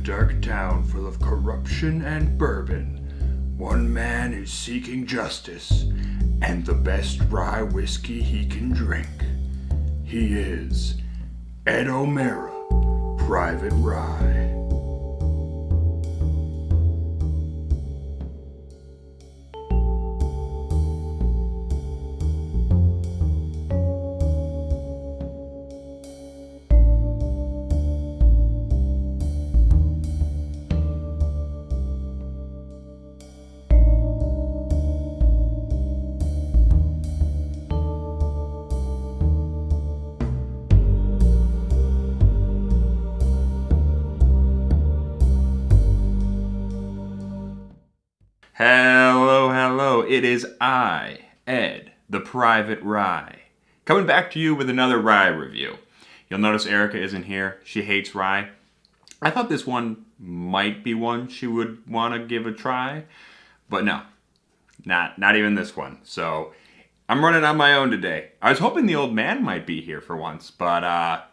dark town full of corruption and bourbon, one man is seeking justice and the best rye whiskey he can drink. He is Edd and Erica, Private Rye. Hello, it is I, Ed, the Private Rye, coming back to you with another rye review. You'll notice Erica isn't here. She hates rye. I thought this one might be one she would want to give a try, but no, not even this one. So I'm running on my own today. I was hoping the old man might be here for once, but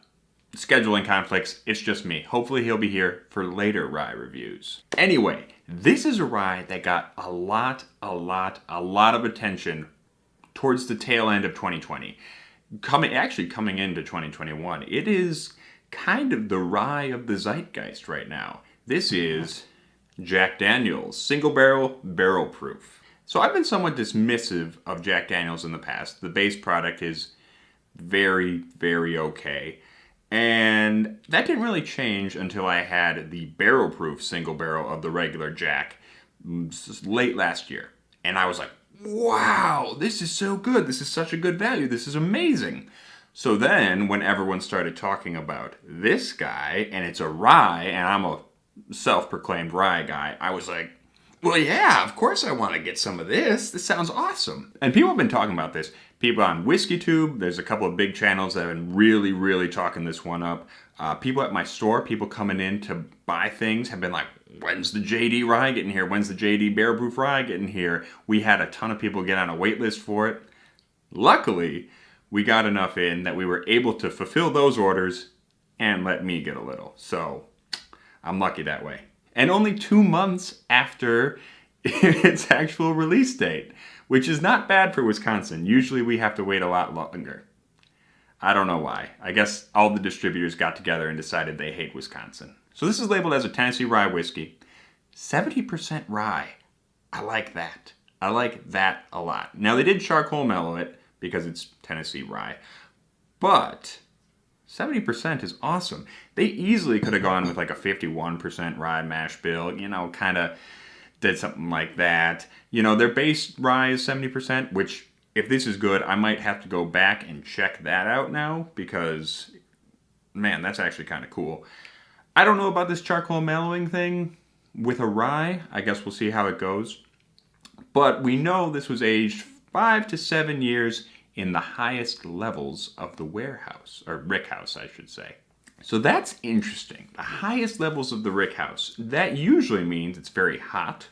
scheduling conflicts, it's just me. Hopefully he'll be here for later rye reviews. Anyway, this is a rye that got a lot of attention towards the tail end of 2020. Coming into 2021. It is kind of the rye of the zeitgeist right now. This is Jack Daniel's Single Barrel Proof. So I've been somewhat dismissive of Jack Daniel's in the past. The base product is very okay. And that didn't really change until I had the barrel proof single barrel of the regular Jack late last year. And I was like, wow, this is so good. This is such a good value. This is amazing. So then when everyone started talking about this guy, and it's a rye, and I'm a self-proclaimed rye guy, I was like, well, yeah, of course I want to get some of this. This sounds awesome. And people have been talking about this. People on WhiskeyTube, there's a couple of big channels that have been really talking this one up. People at my store, people coming in to buy things have been like, when's the JD Rye getting here? When's the JD Barrel Proof Rye getting here? We had a ton of people get on a wait list for it. Luckily, we got enough in that we were able to fulfill those orders and let me get a little. So I'm lucky that way. And only 2 months after its actual release date, which is not bad for Wisconsin. Usually we have to wait a lot longer. I don't know why. I guess all the distributors got together and decided they hate Wisconsin. So this is labeled as a Tennessee rye whiskey. 70% rye. I like that. I like that a lot. Now they did charcoal mellow it because it's Tennessee rye. But 70% is awesome. They easily could have gone with like a 51% rye mash bill, kind of did something like that. Their base rye is 70%, which if this is good, I might have to go back and check that out now because, man, that's actually kind of cool. I don't know about this charcoal mellowing thing with a rye. I guess we'll see how it goes. But we know this was aged 5 to 7 years in the highest levels of the warehouse, or rickhouse, I should say. So that's interesting. The highest levels of the rickhouse. That usually means it's very hot.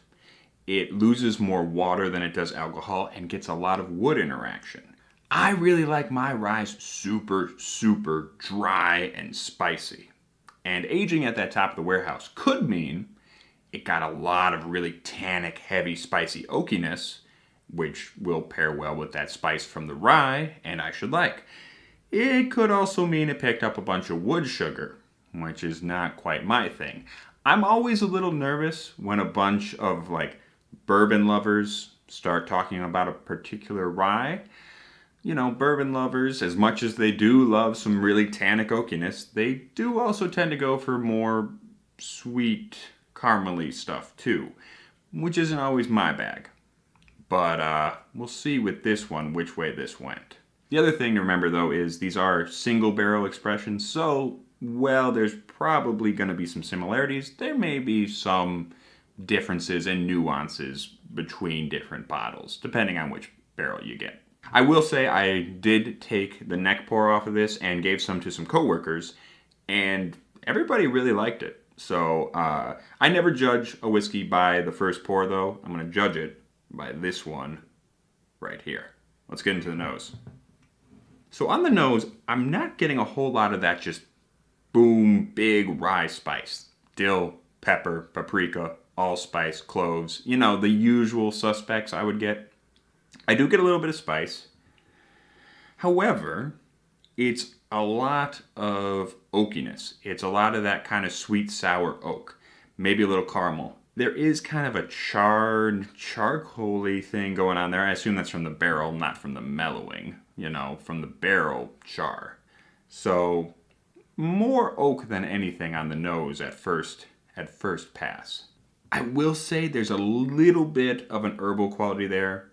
It loses more water than it does alcohol and gets a lot of wood interaction. I really like my rye super dry and spicy. And aging at that top of the warehouse could mean it got a lot of really tannic, heavy, spicy oakiness, which will pair well with that spice from the rye, and I should like. It could also mean it picked up a bunch of wood sugar, which is not quite my thing. I'm always a little nervous when a bunch of bourbon lovers start talking about a particular rye. Bourbon lovers, as much as they do love some really tannic oakiness, they do also tend to go for more sweet, caramely stuff too, which isn't always my bag. But we'll see with this one which way this went. The other thing to remember, though, is these are single barrel expressions. So, there's probably going to be some similarities. There may be some differences and nuances between different bottles, depending on which barrel you get. I will say I did take the neck pour off of this and gave some to some coworkers, and everybody really liked it. So, I never judge a whiskey by the first pour, though. I'm going to judge it by this one right here. Let's get into the nose. So on the nose, I'm not getting a whole lot of that just boom, big rye spice. Still pepper, paprika, allspice, cloves. You know, the usual suspects I would get. I do get a little bit of spice. However, it's a lot of oakiness. It's a lot of that kind of sweet, sour oak. Maybe a little caramel. There is kind of a charred, charcoaly thing going on there. I assume that's from the barrel, not from the mellowing. You know, from the barrel char. So, more oak than anything on the nose at first pass. I will say there's a little bit of an herbal quality there.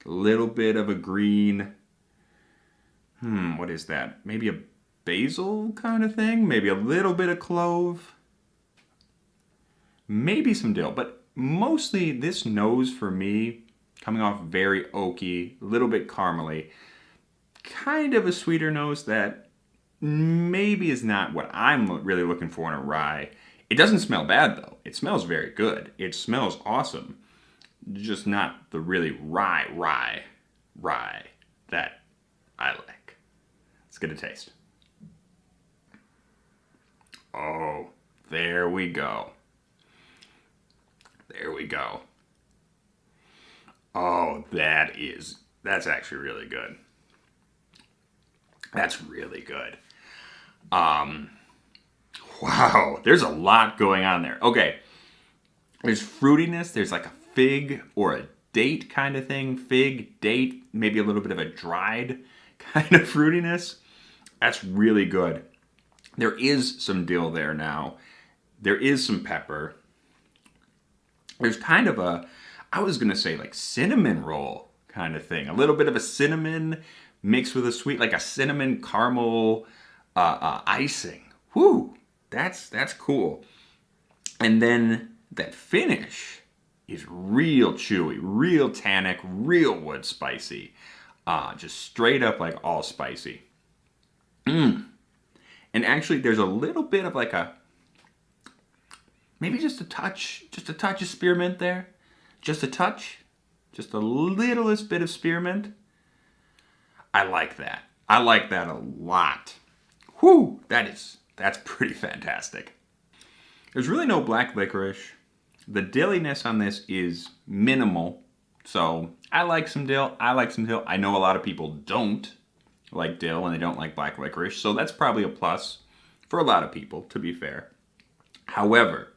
A little bit of a green, what is that? Maybe a basil kind of thing? Maybe a little bit of clove? Maybe some dill, but mostly this nose for me, coming off very oaky, a little bit caramely, kind of a sweeter nose that maybe is not what I'm really looking for in a rye. It doesn't smell bad though. It smells very good. It smells awesome. Just not the really rye that I like. Let's get a taste. Oh, there we go. There we go. Oh, that's actually really good. That's really good. Wow, there's a lot going on there. Okay, there's fruitiness. There's like a fig or a date kind of thing. Fig, date, maybe a little bit of a dried kind of fruitiness. That's really good. There is some dill there now. There is some pepper. There's kind of a, I was going to say like cinnamon roll kind of thing. A little bit of a cinnamon mixed with a sweet, like a cinnamon caramel icing. Whoo, that's cool. And then that finish is real chewy, real tannic, real wood spicy. Just straight up like all spicy. And actually there's a little bit of like a, maybe just a touch of spearmint there. Just a touch. Just the littlest bit of spearmint. I like that. I like that a lot. Whew, that's pretty fantastic. There's really no black licorice. The dilliness on this is minimal. So I like some dill. I know a lot of people don't like dill and they don't like black licorice. So that's probably a plus for a lot of people, to be fair. However,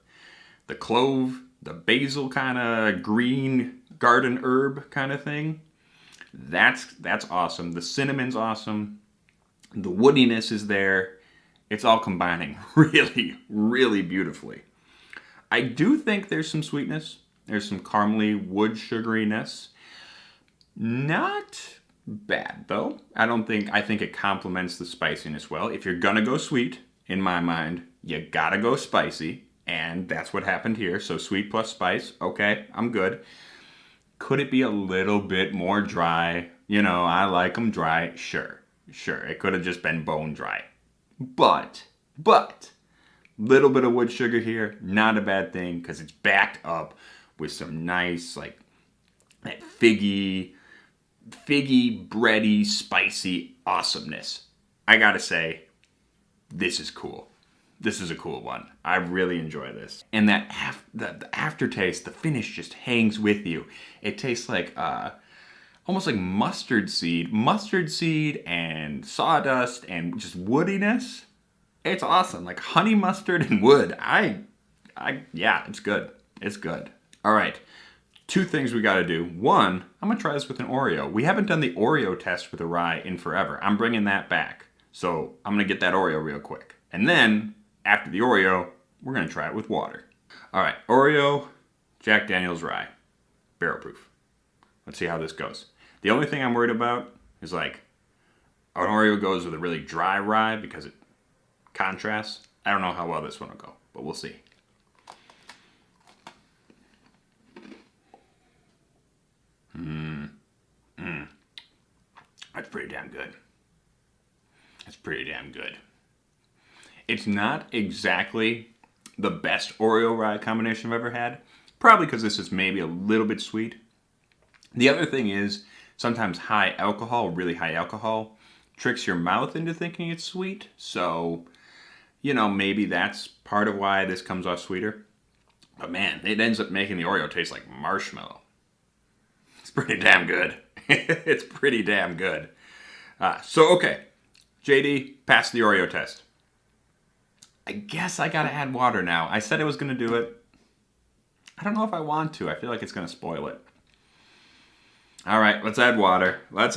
the clove, the basil kind of green garden herb kind of thing, that's awesome. The cinnamon's awesome. The woodiness is there. It's all combining really, really beautifully. I do think there's some sweetness. There's some caramely wood sugariness. Not bad though. I think it complements the spiciness well. If you're gonna go sweet, in my mind, you gotta go spicy. And that's what happened here. So sweet plus spice. Okay, I'm good. Could it be a little bit more dry? You know, I like them dry. Sure. It could have just been bone dry. But, little bit of wood sugar here, not a bad thing because it's backed up with some nice, like, that figgy, bready, spicy awesomeness. I gotta say, this is cool. This is a cool one. I really enjoy this. And that the aftertaste, the finish just hangs with you. It tastes like almost like mustard seed and sawdust and just woodiness. It's awesome. Like honey mustard and wood. Yeah, it's good. It's good. All right. 2 things we got to do. 1, I'm going to try this with an Oreo. We haven't done the Oreo test with a rye in forever. I'm bringing that back. So I'm going to get that Oreo real quick. And then after the Oreo, we're going to try it with water. All right, Oreo, Jack Daniel's Rye, barrel proof. Let's see how this goes. The only thing I'm worried about is like an Oreo goes with a really dry rye because it contrasts. I don't know how well this one will go, but we'll see. That's pretty damn good. It's not exactly the best Oreo rye combination I've ever had. Probably because this is maybe a little bit sweet. The other thing is, sometimes high alcohol, really high alcohol, tricks your mouth into thinking it's sweet. So, you know, maybe that's part of why this comes off sweeter. But man, it ends up making the Oreo taste like marshmallow. It's pretty damn good. It's pretty damn good. Okay. JD, passed the Oreo test. I guess I gotta add water now. I said I was gonna do it. I don't know if I want to. I feel like it's gonna spoil it. All right, let's add water. Let's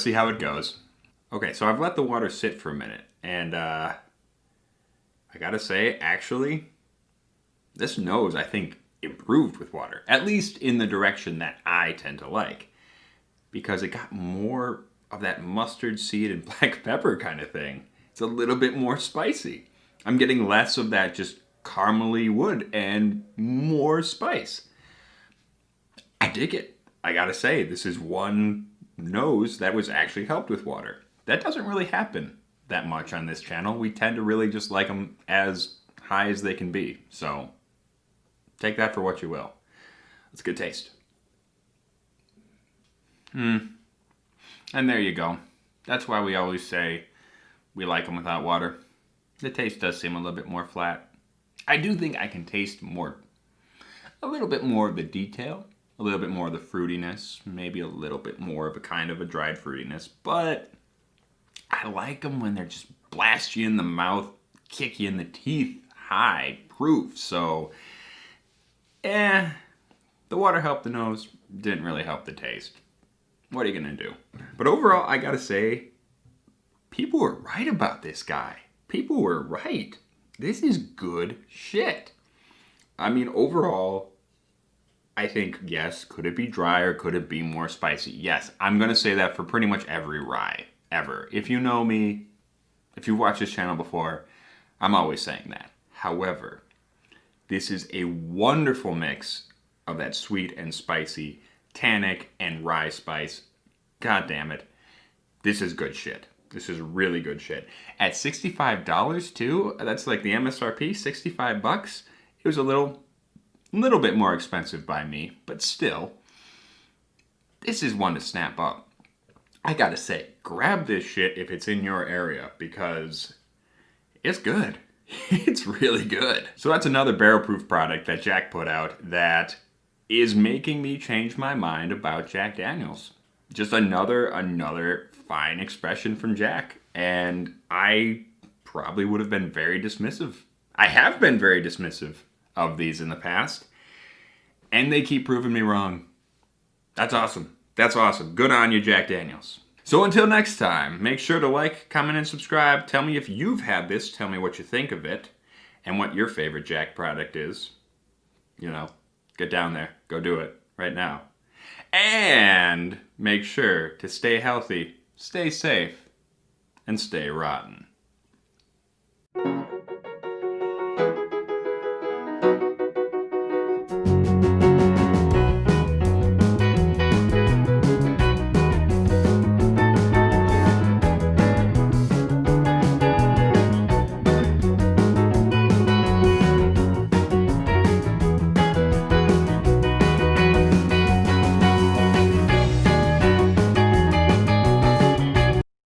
see how it goes. Okay, so I've let the water sit for a minute. And I gotta say, actually, this nose, I think, improved with water. At least in the direction that I tend to like. Because it got more of that mustard seed and black pepper kind of thing. It's a little bit more spicy. I'm getting less of that just caramely wood and more spice. I dig it. I gotta say, this is one nose that was actually helped with water. That doesn't really happen that much on this channel. We tend to really just like them as high as they can be. So, take that for what you will. It's a good taste. And there you go. That's why we always say we like them without water. The taste does seem a little bit more flat. I do think I can taste a little bit more of the detail, a little bit more of the fruitiness, maybe a little bit more of a kind of a dried fruitiness, but I like them when they're just blast you in the mouth, kick you in the teeth, high proof. So, the water helped the nose, didn't really help the taste. What are you gonna do? But overall, I gotta say, people were right about this guy. People were right. This is good shit. I mean, overall, I think, yes, could it be drier? Could it be more spicy? Yes, I'm going to say that for pretty much every rye, ever. If you know me, if you've watched this channel before, I'm always saying that. However, this is a wonderful mix of that sweet and spicy, tannic and rye spice. God damn it. This is good shit. This is really good shit. At $65 too, that's like the MSRP, $65. It was a little bit more expensive by me, but still, this is one to snap up. I gotta say, grab this shit if it's in your area because it's good. It's really good. So that's another barrel proof product that Jack put out that is making me change my mind about Jack Daniels. Just another fine expression from Jack. And I probably would have been very dismissive. I have been very dismissive of these in the past. And they keep proving me wrong. That's awesome. That's awesome. Good on you, Jack Daniels. So until next time, make sure to like, comment, and subscribe. Tell me if you've had this. Tell me what you think of it. And what your favorite Jack product is. You know, get down there. Go do it right now. And make sure to stay healthy, stay safe, and stay rotten.